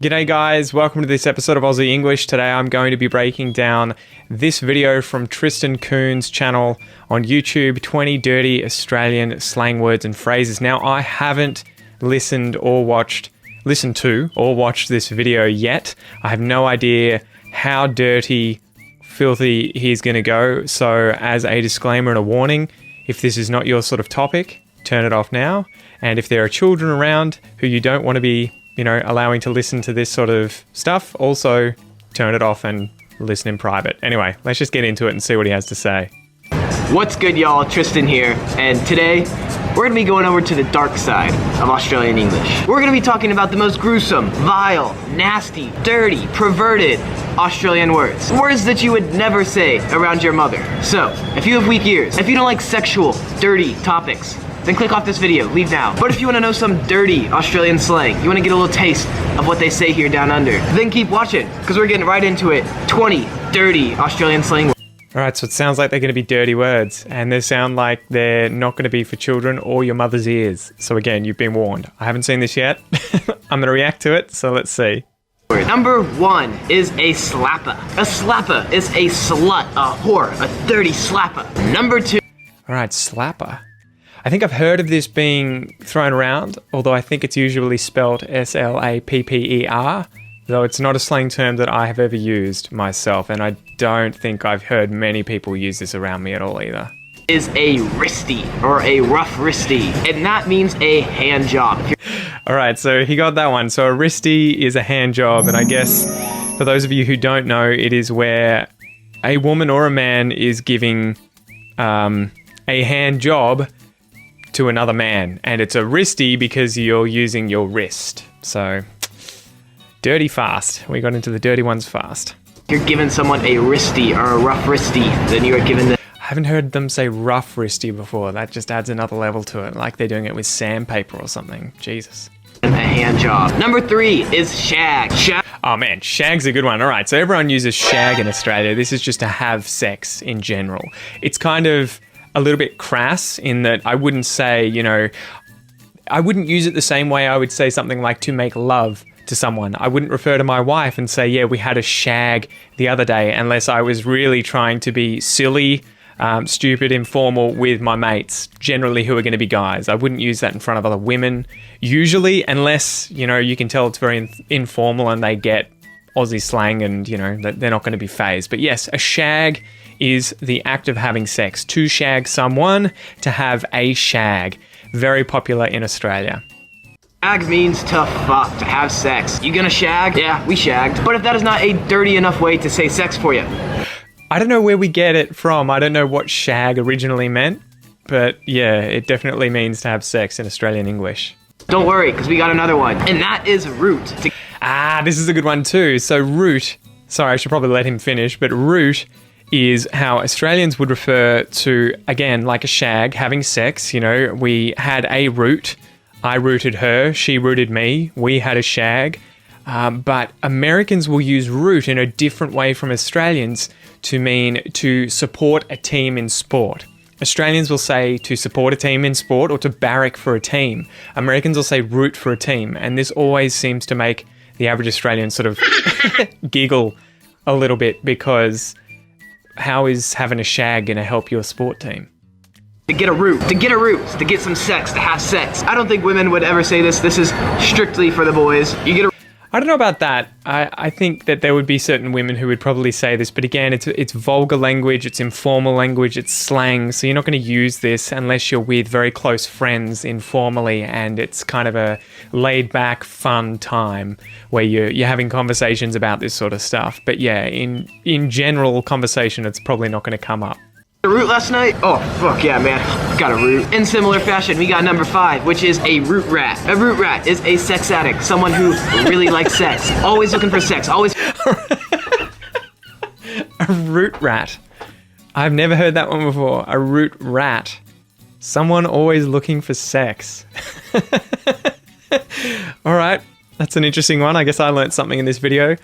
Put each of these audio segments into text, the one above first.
G'day guys, welcome to this episode of Aussie English. Today I'm going to be breaking down this video from Tristan Kuhn's channel on YouTube, 20 Dirty Australian Slang Words and Phrases. Now I haven't listened to or watched this video yet. I have no idea how dirty, filthy he's going to go. So as a disclaimer and a warning, if this is not your sort of topic, turn it off now. And if there are children around who you don't want to be allowing to listen to this sort of stuff, also turn it off and listen in private. Anyway, let's just get into it and see what he has to say. What's good, y'all? Tristan here, and today we're gonna be going over to the dark side of Australian English. We're gonna be talking about the most gruesome, vile, nasty, dirty, perverted Australian words. Words that you would never say around your mother. So, if you have weak ears, if you don't like sexual, dirty topics, then click off this video, leave now. But if you wanna know some dirty Australian slang, you wanna get a little taste of what they say here down under, then keep watching, because we're getting right into it. 20 dirty Australian slang words. Alright, so it sounds like they're going to be dirty words, and they sound like they're not going to be for children or your mother's ears. So again, you've been warned. I haven't seen this yet. I'm going to react to it, so let's see. Number 1 is a slapper. A slapper is a slut, a whore, a dirty slapper. Number 2. Alright, slapper. I think I've heard of this being thrown around, although I think it's usually spelled S-L-A-P-P-E-R, though it's not a slang term that I have ever used myself, and I don't think I've heard many people use this around me at all either. Is a wristy, or a rough wristy, and that means a hand job. Alright, so he got that one. So a wristy is a hand job, and I guess for those of you who don't know, it is where a woman or a man is giving a hand job to another man, and it's a wristy because you're using your wrist. So dirty fast. We got into the dirty ones fast. You're giving someone a wristy or a rough wristy, then you are giving them. I haven't heard them say rough wristy before. That just adds another level to it, like they're doing it with sandpaper or something. Jesus. A hand job. Number 3 is shag. Oh man, shag's a good one. All right, so everyone uses shag in Australia. This is just to have sex in general. It's kind of a little bit crass in that I wouldn't say, I wouldn't use it the same way I would say something like to make love to someone. I wouldn't refer to my wife and say, yeah, we had a shag the other day, unless I was really trying to be silly, stupid, informal with my mates, generally who are going to be guys. I wouldn't use that in front of other women, usually, unless, you can tell it's very informal and they get Aussie slang and, they're not going to be phased. But yes, a shag is the act of having sex. To shag someone, to have a shag. Very popular in Australia. Shag means to fuck, to have sex. You gonna shag? Yeah, we shagged. But if that is not a dirty enough way to say sex for you. I don't know where we get it from. I don't know what shag originally meant. But yeah, it definitely means to have sex in Australian English. Don't worry, because we got another one. And that is root. This is a good one too. So root, sorry, I should probably let him finish, but root is how Australians would refer to, again, like a shag, having sex. We had a root. I rooted her, she rooted me, we had a shag. But Americans will use root in a different way from Australians to mean to support a team in sport. Australians will say to support a team in sport or to barrack for a team. Americans will say root for a team, and this always seems to make the average Australian sort of giggle a little bit, because how is having a shag going to help your sport team? To get a root, to get some sex, to have sex. I don't think women would ever say this. This is strictly for the boys. You get a... I don't know about that. I think that there would be certain women who would probably say this, but again, it's vulgar language, it's informal language, it's slang, so you're not going to use this unless you're with very close friends informally, and it's kind of a laid-back, fun time where you're having conversations about this sort of stuff. But yeah, in general conversation, it's probably not going to come up. A root last night? Oh, fuck yeah, man. Got a root. In similar fashion, we got number 5, which is a root rat. A root rat is a sex addict, someone who really likes sex. Always looking for sex, always... A root rat. I've never heard that one before. A root rat. Someone always looking for sex. All right, that's an interesting one. I guess I learned something in this video.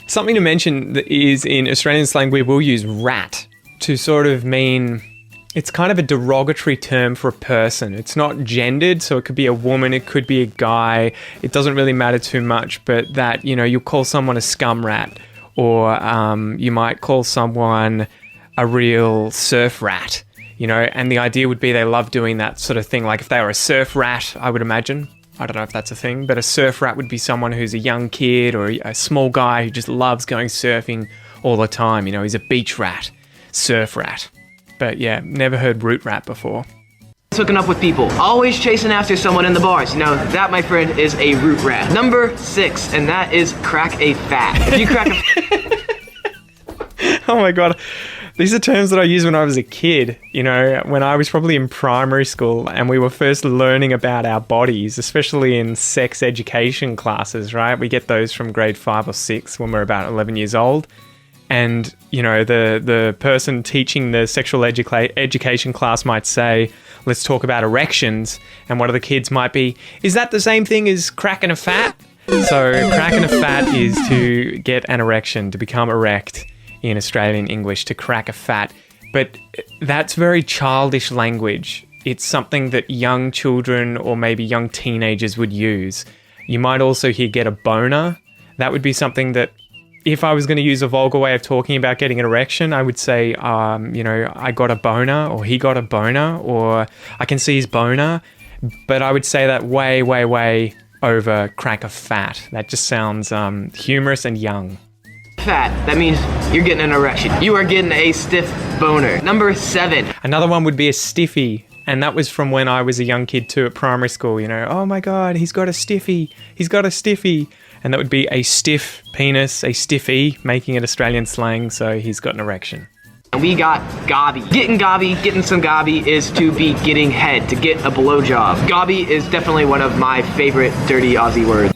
Something to mention is in Australian slang, we will use rat to sort of mean It's kind of a derogatory term for a person. It's not gendered, so it could be a woman, it could be a guy. It doesn't really matter too much, but that, you know, you'll call someone a scum rat, or you might call someone a real surf rat, you know, and the idea would be they love doing that sort of thing. Like if they were a surf rat, I would imagine. I don't know if that's a thing, but a surf rat would be someone who's a young kid or a small guy who just loves going surfing all the time. You know, he's a beach rat, surf rat. But yeah, never heard root rat before. Hooking up with people, always chasing after someone in the bars. You know, that, my friend, is a root rat. Number 6, and that is crack a fat. If you crack a... Oh my God. These are terms that I used when I was a kid, you know, when I was probably in primary school and we were first learning about our bodies, especially in sex education classes, right? We get those from grade 5 or 6 when we're about 11 years old. And, you know, the person teaching the sexual education class might say, let's talk about erections. And one of the kids might be, is that the same thing as cracking a fat? So cracking a fat is to get an erection, to become erect in Australian English, to crack a fat. But that's very childish language. It's something that young children or maybe young teenagers would use. You might also hear get a boner. That would be something that, if I was going to use a vulgar way of talking about getting an erection, I would say, you know, I got a boner, or he got a boner, or I can see his boner. But I would say that way, way, way over crack a fat. That just sounds humorous and young. Fat, that means you're getting an erection. You are getting a stiff boner. Number 7. Another one would be a stiffy. And that was from when I was a young kid too at primary school, you know, oh my God, he's got a stiffy. He's got a stiffy. And that would be a stiff penis, a stiffy, making it Australian slang, so he's got an erection. And we got gobby. Getting some gobby is to be getting head, to get a blowjob. Gobby is definitely one of my favorite dirty Aussie words.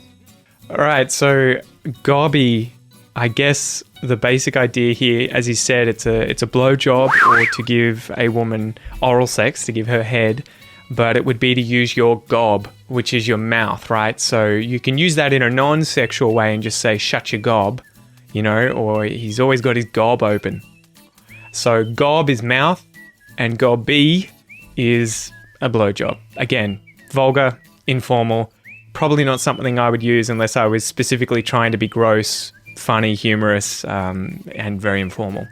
All right, so gobby, I guess the basic idea here, as you said, it's a blowjob or to give a woman oral sex, to give her head. But it would be to use your gob, which is your mouth, right? So you can use that in a non-sexual way and just say, shut your gob, you know, or he's always got his gob open. So gob is mouth and gobby is a blowjob. Again, vulgar, informal, probably not something I would use unless I was specifically trying to be gross, funny, humorous, and very informal.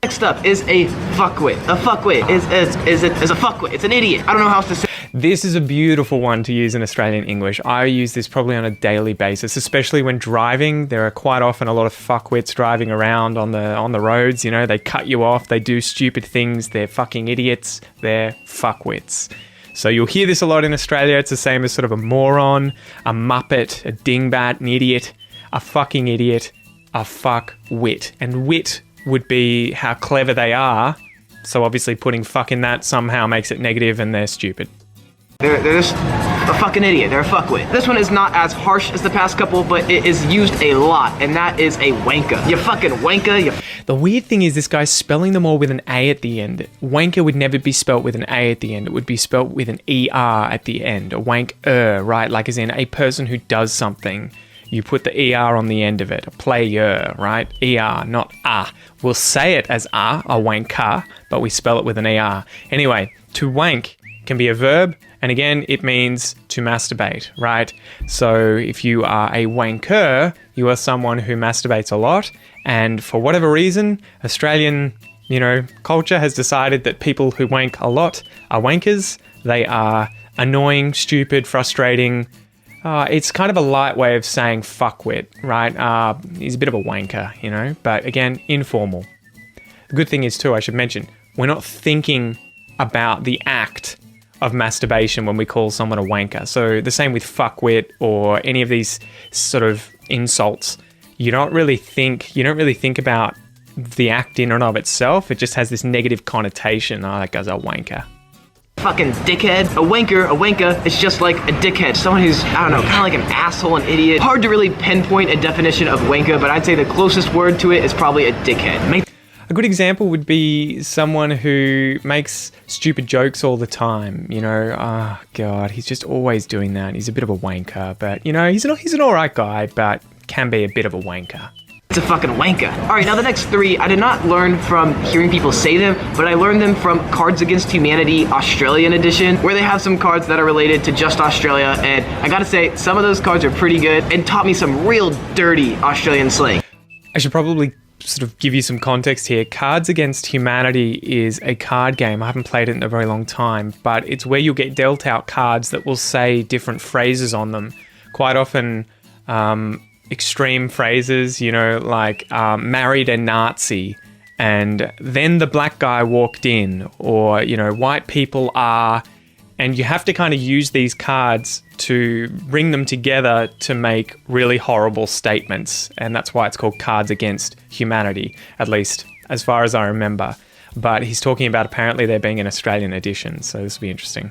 Next up is a fuckwit. A fuckwit is a fuckwit. It's an idiot. I don't know how else to say. This is a beautiful one to use in Australian English. I use this probably on a daily basis, especially when driving. There are quite often a lot of fuckwits driving around on the roads. You know, they cut you off. They do stupid things. They're fucking idiots. They're fuckwits. So you'll hear this a lot in Australia. It's the same as sort of a moron, a muppet, a dingbat, an idiot, a fucking idiot, a fuckwit. And wit would be how clever they are. So obviously putting fuck in that somehow makes it negative and they're stupid. They're just a fucking idiot. They're a fuckwit. This one is not as harsh as the past couple, but it is used a lot, and that is a wanker. You fucking wanker. The weird thing is this guy's spelling them all with an A at the end. Wanker would never be spelt with an A at the end. It would be spelt with an ER at the end. A wanker, right? Like as in a person who does something. You put the ER on the end of it. A player, right? ER, not A. We'll say it as a wanker, but we spell it with an ER. Anyway, to wank can be a verb, and again, it means to masturbate, right? So if you are a wanker, you are someone who masturbates a lot, and for whatever reason, Australian, you know, culture has decided that people who wank a lot are wankers. They are annoying, stupid, frustrating. It's kind of a light way of saying fuckwit, right? He's a bit of a wanker, you know, but again, informal. The good thing is too, I should mention, we're not thinking about the act of masturbation when we call someone a wanker. So the same with fuckwit or any of these sort of insults. You don't really think about the act in and of itself. It just has this negative connotation. Oh, that guy's a wanker. Fucking dickhead. A wanker is just like a dickhead. Someone who's, I don't know, kind of like an asshole, an idiot. Hard to really pinpoint a definition of wanker, but I'd say the closest word to it is probably a dickhead. A good example would be someone who makes stupid jokes all the time. You know, oh God, he's just always doing that. He's a bit of a wanker, but you know, he's an alright guy, but can be a bit of a wanker. It's a fucking wanka. All right, now the next three, I did not learn from hearing people say them, but I learned them from Cards Against Humanity Australian edition, where they have some cards that are related to just Australia, and I gotta say, some of those cards are pretty good and taught me some real dirty Australian slang. I should probably sort of give you some context here. Cards Against Humanity is a card game. I haven't played it in a very long time, but it's where you'll get dealt out cards that will say different phrases on them. Quite often, extreme phrases, like married a Nazi, and then the black guy walked in, or, white people are, and you have to kind of use these cards to bring them together to make really horrible statements. And that's why it's called Cards Against Humanity, at least as far as I remember. But he's talking about apparently there being an Australian edition, so this will be interesting.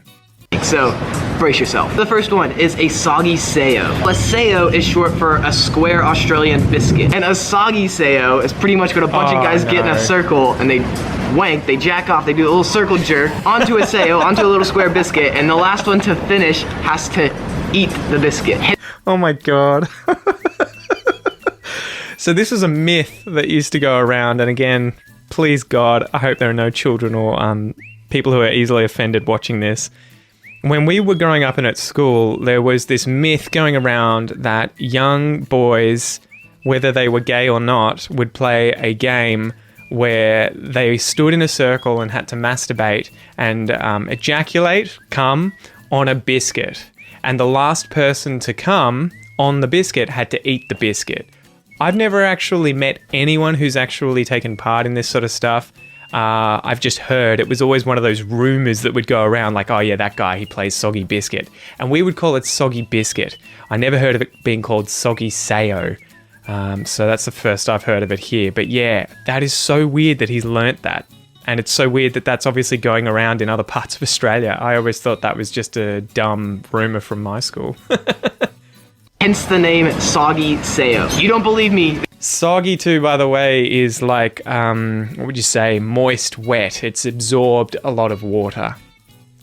So, brace yourself. The first one is a soggy sayo. A sayo is short for a square Australian biscuit. And a soggy sayo is pretty much when a bunch of guys get in a circle and they wank, they jack off, they do a little circle jerk onto a sayo, onto a little square biscuit, and the last one to finish has to eat the biscuit. Oh my god. So this was a myth that used to go around, and again, please God, I hope there are no children or people who are easily offended watching this. When we were growing up and at school, there was this myth going around that young boys, whether they were gay or not, would play a game where they stood in a circle and had to masturbate and ejaculate, cum, on a biscuit. And the last person to come on the biscuit had to eat the biscuit. I've never actually met anyone who's actually taken part in this sort of stuff. I've just heard. It was always one of those rumors that would go around like, oh yeah, that guy, he plays Soggy Biscuit. And we would call it Soggy Biscuit. I never heard of it being called Soggy Sayo. So that's the first I've heard of it here. But yeah, that is so weird that he's learnt that. And it's so weird that that's obviously going around in other parts of Australia. I always thought that was just a dumb rumor from my school. Hence the name Soggy Sayo. You don't believe me? Soggy too, by the way, is like, what would you say, moist, wet. It's absorbed a lot of water.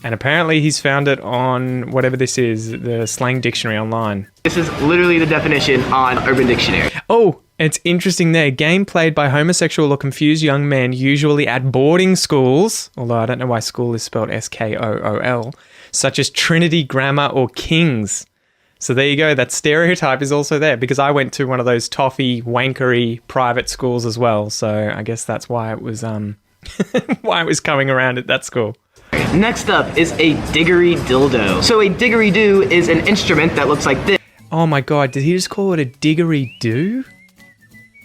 And apparently he's found it on whatever this is, the slang dictionary online. This is literally the definition on Urban Dictionary. Oh, it's interesting there. Game played by homosexual or confused young men, usually at boarding schools, although I don't know why school is spelled S-K-O-O-L, such as Trinity Grammar or King's. So there you go. That stereotype is also there because I went to one of those toffee, wankery private schools as well. So I guess that's why it was why it was coming around at that school. Next up is a diggery-dildo. So a diggery-doo is an instrument that looks like this. Oh my god, did he just call it a diggery-doo?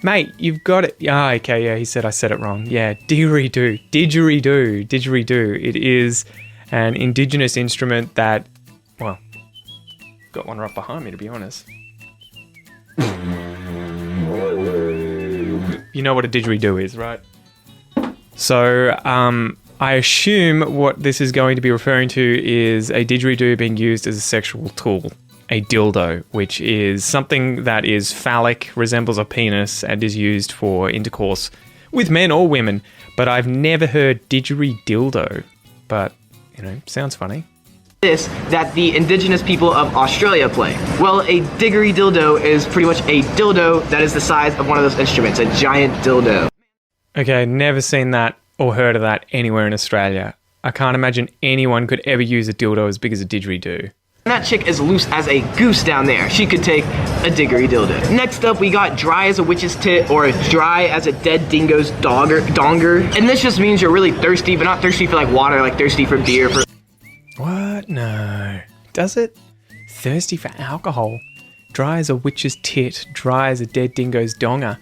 Mate, you've got it. Ah, okay, yeah, he said I said it wrong. Yeah, diggery-doo, didgeridoo, didgeridoo. It is an indigenous instrument that, well, got one right behind me, to be honest. You know what a didgeridoo is, right? So, I assume what this is going to be referring to is a didgeridoo being used as a sexual tool. A dildo, which is something that is phallic, resembles a penis, and is used for intercourse with men or women. But I've never heard didgeridildo. But, sounds funny. This that the indigenous people of Australia play. Well, a diggery-dildo is pretty much a dildo that is the size of one of those instruments, a giant dildo. Okay, never seen that or heard of that anywhere in Australia. I can't imagine anyone could ever use a dildo as big as a didgeridoo. That chick is loose as a goose down there. She could take a diggery-dildo. Next up, we got dry as a witch's tit or dry as a dead dingo's donger. And this just means you're really thirsty, but not thirsty for like water, like thirsty for beer. What? No. Does it? Thirsty for alcohol. Dry as a witch's tit, dry as a dead dingo's donger.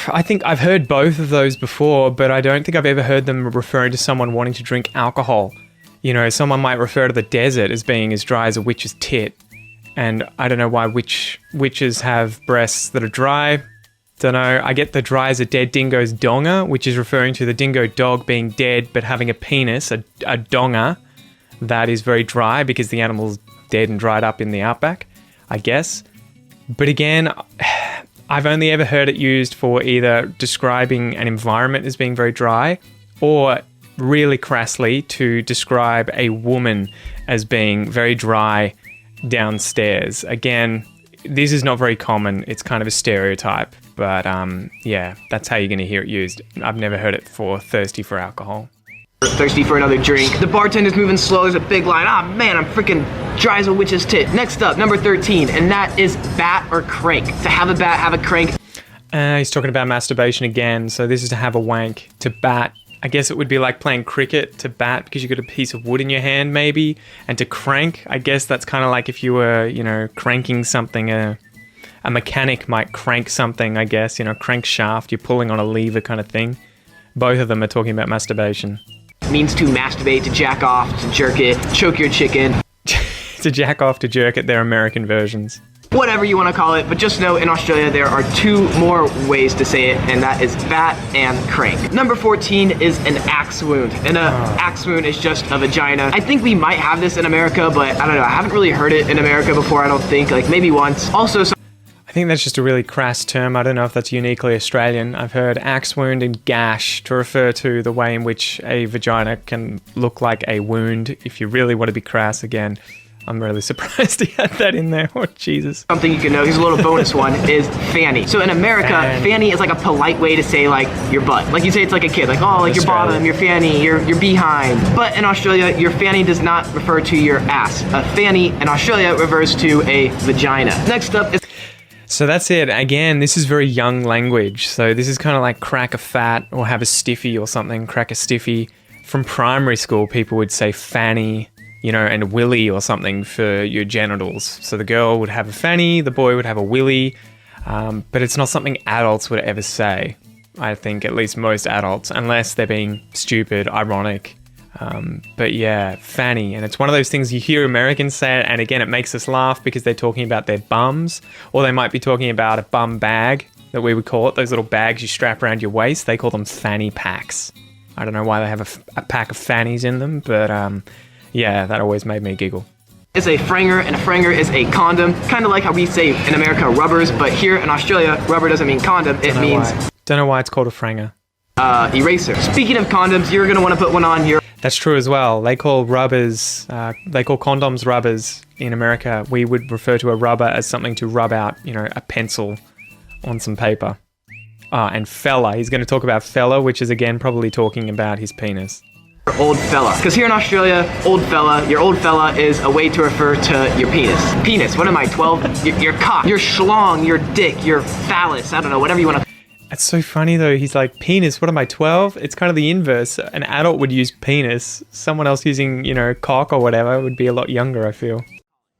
I think I've heard both of those before, but I don't think I've ever heard them referring to someone wanting to drink alcohol. Someone might refer to the desert as being as dry as a witch's tit. And I don't know why witches have breasts that are dry. Don't know. I get the dry as a dead dingo's donger, which is referring to the dingo dog being dead but having a penis, a donger, that is very dry because the animal's dead and dried up in the outback, I guess. But again, I've only ever heard it used for either describing an environment as being very dry or really crassly to describe a woman as being very dry downstairs. Again, this is not very common. It's kind of a stereotype, but yeah, that's how you're going to hear it used. I've never heard it for thirsty for alcohol. Thirsty for another drink. The bartender's moving slow. There's a big line. Ah, man, I'm freaking dry as a witch's tit. Next up, number 13, and that is bat or crank. To have a bat, have a crank. He's talking about masturbation again. So this is to have a wank. To bat, I guess it would be like playing cricket. To bat, because you got a piece of wood in your hand, maybe. And to crank, I guess that's kind of like if you were, you know, cranking something. A mechanic might crank something, I guess. You know, crank shaft. You're pulling on a lever kind of thing. Both of them are talking about masturbation. Means to masturbate, to jack off, to jerk it, choke your chicken. To jack off, to jerk it, they're American versions. Whatever you want to call it, but just know in Australia there are 2 more ways to say it, and that is bat and crank. Number 14 is an axe wound, and axe wound is just a vagina. I think we might have this in America, but I don't know, I haven't really heard it in America before, I don't think, like maybe once. Also, I think that's just a really crass term. I don't know if that's uniquely Australian. I've heard axe wound and gash to refer to the way in which a vagina can look like a wound. If you really want to be crass again, I'm really surprised he had that in there. Oh, Jesus. Something you can know, here's a little bonus one, is fanny. So in America, fanny is like a polite way to say like your butt. Like you say it's like a kid, like oh, like your bottom, your fanny, your behind. But in Australia, your fanny does not refer to your ass. A fanny in Australia refers to a vagina. Next up is... So that's it. Again, this is very young language. So this is kind of like crack a fat or have a stiffy or something. Crack a stiffy. From primary school, people would say fanny, you know, and willy or something for your genitals. So the girl would have a fanny, the boy would have a willy, but it's not something adults would ever say. I think at least most adults, unless they're being stupid, ironic. But yeah, fanny. And it's one of those things you hear Americans say it, and again, it makes us laugh because they're talking about their bums, or they might be talking about a bum bag that we would call it. Those little bags you strap around your waist, they call them fanny packs. I don't know why they have a pack of fannies in them, but yeah, that always made me giggle. Is a franger, and a franger is a condom. Kind of like how we say in America rubbers, but here in Australia, rubber doesn't mean condom, it means... Don't know why it's called a franger. Eraser. Speaking of condoms, you're going to want to put one on your... That's true as well. They call rubbers, they call condoms rubbers in America. We would refer to a rubber as something to rub out, you know, a pencil on some paper. And fella, he's going to talk about fella, which is again probably talking about his penis. Old fella. Because here in Australia, old fella, your old fella is a way to refer to your penis. Penis, what am I, 12? Your cock, your schlong, your dick, your phallus, I don't know, whatever you want to... That's so funny though. He's like, penis, what am I, 12? It's kind of the inverse. An adult would use penis. Someone else using, you know, cock or whatever would be a lot younger, I feel.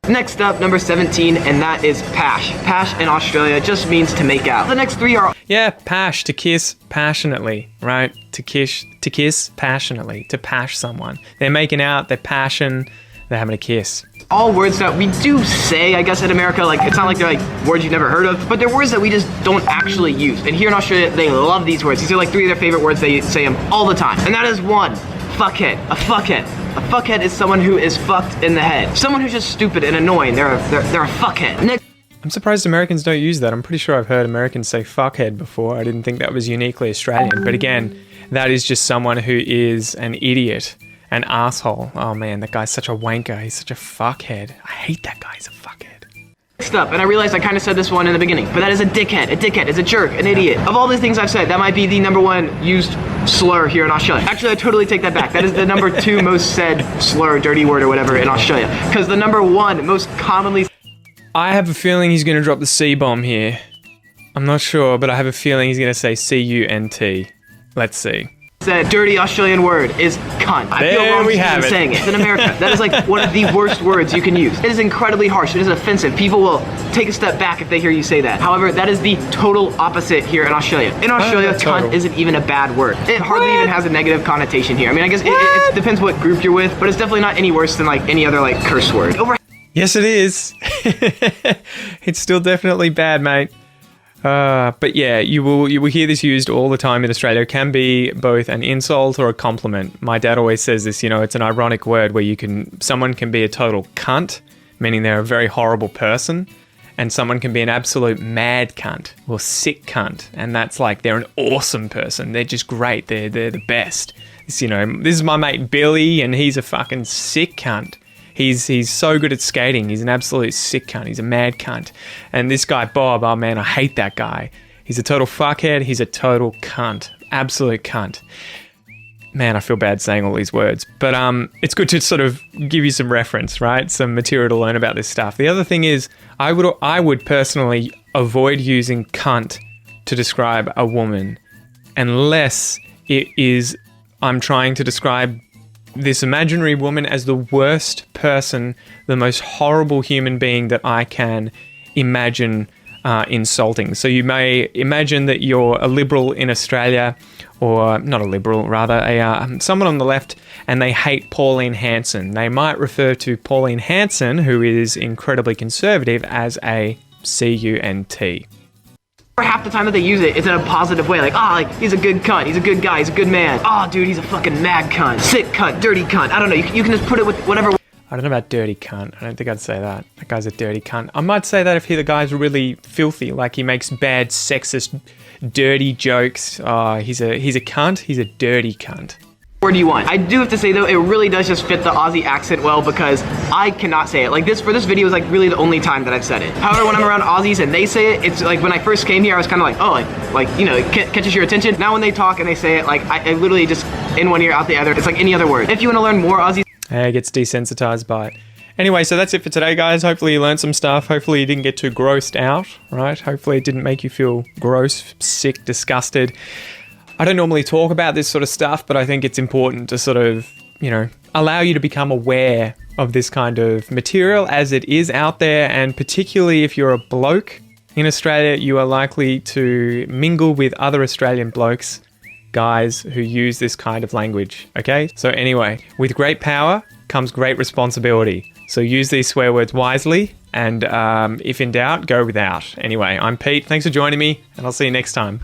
Next up, number 17, and that is pash. Pash in Australia just means to make out. The next 3 are... Yeah, pash, to kiss passionately, right? To kiss passionately, to pash someone. They're making out, they're passion, they're having a kiss. All words that we do say, I guess, in America, like, it's not like they're like words you've never heard of, but they're words that we just don't actually use. And here in Australia, they love these words. These are like 3 of their favorite words. They say them all the time. And that is 1, fuckhead. A fuckhead. A fuckhead is someone who is fucked in the head. Someone who's just stupid and annoying. They're a fuckhead. Next. I'm surprised Americans don't use that. I'm pretty sure I've heard Americans say fuckhead before. I didn't think that was uniquely Australian. But again, that is just someone who is an idiot. An asshole. Oh man, that guy's such a wanker. He's such a fuckhead. I hate that guy. He's a fuckhead. Next up, and I realized I kind of said this one in the beginning, but that is a dickhead. A dickhead is a jerk, an idiot. Of all the things I've said, that might be the number 1 used slur here in Australia. Actually, I totally take that back. That is the number 2 most said slur, dirty word or whatever in Australia. Because the number 1 most commonly... I have a feeling he's going to drop the C-bomb here. I'm not sure, but I have a feeling he's going to say C-U-N-T. Let's see. Said dirty Australian word is cunt. I feel wrong saying it. In America, that is like one of the worst words you can use. It is incredibly harsh. It is offensive. People will take a step back if they hear you say that. However, that is the total opposite here in Australia. In Australia, cunt isn't even a bad word. It hardly even has a negative connotation here. I mean, I guess it depends what group you're with, but it's definitely not any worse than like any other like curse word. Yes, it is. It's still definitely bad, mate. But yeah, you will hear this used all the time in Australia. It can be both an insult or a compliment. My dad always says this, you know, it's an ironic word where someone can be a total cunt, meaning they're a very horrible person, and someone can be an absolute mad cunt or sick cunt, and that's like they're an awesome person. They're just great. They're the best. It's, you know, this is my mate Billy, and he's a fucking sick cunt. He's so good at skating. He's an absolute sick cunt. He's a mad cunt. And this guy, Bob, oh man, I hate that guy. He's a total fuckhead. He's a total cunt. Absolute cunt. Man, I feel bad saying all these words, but it's good to sort of give you some reference, right? Some material to learn about this stuff. The other thing is, I would personally avoid using cunt to describe a woman unless it is I'm trying to describe this imaginary woman as the worst person, the most horrible human being that I can imagine insulting. So you may imagine that you're a liberal in Australia, or not a liberal, rather someone on the left, and they hate Pauline Hanson. They might refer to Pauline Hanson, who is incredibly conservative, as a cunt. Half the time that they use it is in a positive way, like, he's a good cunt, he's a good guy, he's a good man. Oh, dude, he's a fucking mad cunt, sick cunt, dirty cunt. I don't know, you can just put it with whatever. I don't know about dirty cunt. I don't think I'd say that. That guy's a dirty cunt. I might say that if the guy's really filthy, like he makes bad, sexist, dirty jokes. Oh, he's a cunt. He's a dirty cunt. Where do you want? I do have to say though, it really does just fit the Aussie accent well, because I cannot say it. Like this, for this video is like really the only time that I've said it. However, when I'm around Aussies and they say it, it's like when I first came here, I was kind of like, oh, like you know, it catches your attention. Now when they talk and they say it, like I literally just in one ear, out the other. It's like any other word. If you want to learn more Aussie, it gets desensitized by it. Anyway, so that's it for today, guys. Hopefully you learned some stuff. Hopefully you didn't get too grossed out, right? Hopefully it didn't make you feel gross, sick, disgusted. I don't normally talk about this sort of stuff, but I think it's important to sort of, you know, allow you to become aware of this kind of material as it is out there. And particularly if you're a bloke in Australia, you are likely to mingle with other Australian blokes, guys who use this kind of language, okay? So anyway, with great power comes great responsibility. So use these swear words wisely, and if in doubt, go without. Anyway, I'm Pete. Thanks for joining me, and I'll see you next time.